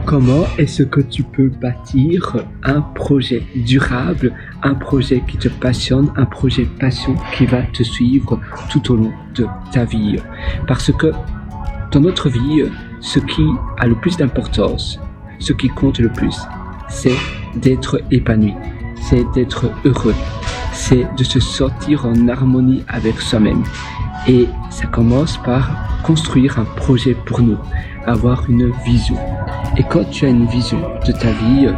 Comment est-ce que tu peux bâtir un projet durable, un projet qui te passionne, un projet passion qui va te suivre tout au long de ta vie? Parce que dans notre vie, ce qui a le plus d'importance, ce qui compte le plus, c'est d'être épanoui, c'est d'être heureux, c'est de se sentir en harmonie avec soi-même. Et ça commence par construire un projet pour nous, avoir une vision. Et quand tu as une vision de ta vie,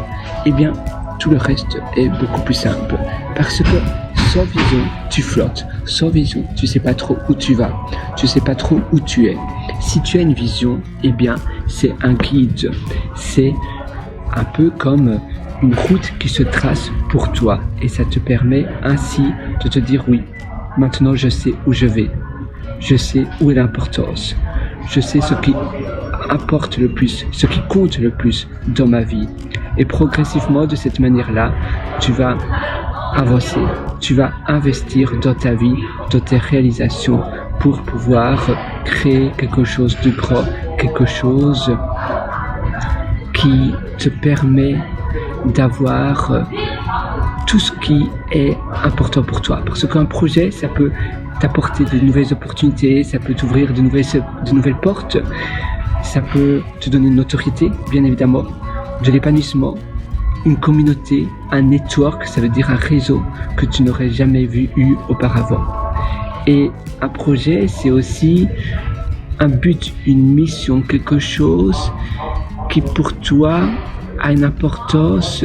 eh bien, tout le reste est beaucoup plus simple. Parce que sans vision, tu flottes. Sans vision, tu sais pas trop où tu vas. Tu sais pas trop où tu es. Si tu as une vision, eh bien, c'est un guide. C'est un peu comme une route qui se trace pour toi. Et ça te permet ainsi de te dire oui, maintenant je sais où je vais. Je sais où est l'importance. Je sais ce qui apporte le plus, ce qui compte le plus dans ma vie. Et progressivement, de cette manière-là, tu vas avancer, tu vas investir dans ta vie, dans tes réalisations pour pouvoir créer quelque chose de grand, quelque chose qui te permet d'avoir tout ce qui est important pour toi. Parce qu'un projet, ça peut t'apporter de nouvelles opportunités, ça peut t'ouvrir de nouvelles portes, ça peut te donner une notoriété, bien évidemment, de l'épanouissement, une communauté, un network, ça veut dire un réseau que tu n'aurais jamais eu auparavant. Et un projet, c'est aussi un but, une mission, quelque chose qui pour toi a une importance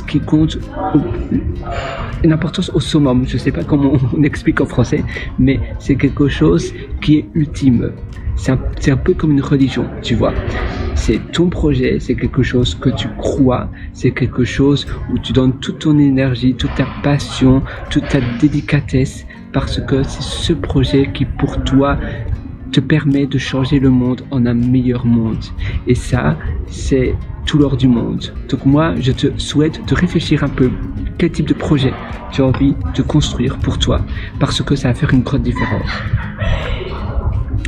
qui compte, une importance au summum. Je ne sais pas comment on explique en français, mais c'est quelque chose qui est ultime. C'est un peu comme une religion, tu vois. C'est ton projet, c'est quelque chose que tu crois, c'est quelque chose où tu donnes toute ton énergie, toute ta passion, toute ta délicatesse, parce que c'est ce projet qui pour toi te permet de changer le monde en un meilleur monde. Et ça, c'est tout l'or du monde. Donc moi, je te souhaite de réfléchir un peu quel type de projet tu as envie de construire pour toi, parce que ça va faire une grande différence.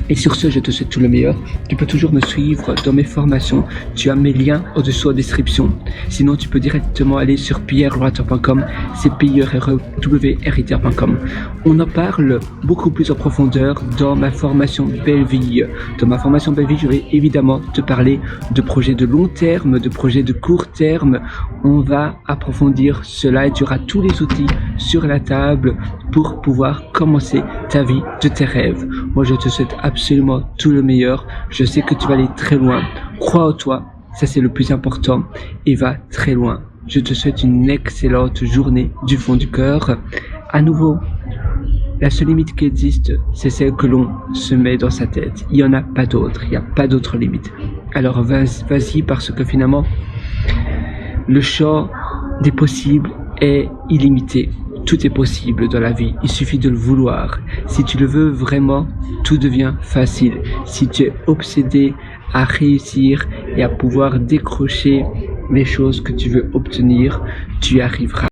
Et sur ce, je te souhaite tout le meilleur. Tu peux toujours me suivre dans mes formations. Tu as mes liens au-dessous en description. Sinon, tu peux directement aller sur pierrewriter.com, c'est pierrewriter.com. On en parle beaucoup plus en profondeur dans ma formation Belle Vie. Dans ma formation Belle Vie, je vais évidemment te parler de projets de long terme, de projets de court terme. On va approfondir cela et tu auras tous les outils sur la table pour pouvoir commencer ta vie de tes rêves. Moi, je te souhaite absolument tout le meilleur. Je sais que tu vas aller très loin. Crois en toi, ça c'est le plus important, et va très loin. Je te souhaite une excellente journée du fond du cœur. À nouveau, la seule limite qui existe, c'est celle que l'on se met dans sa tête. Il n'y en a pas d'autre, il n'y a pas d'autre limite. Alors vas-y, parce que finalement, le champ des possibles est illimité. Tout est possible dans la vie, il suffit de le vouloir. Si tu le veux vraiment, tout devient facile. Si tu es obsédé à réussir et à pouvoir décrocher les choses que tu veux obtenir, tu y arriveras.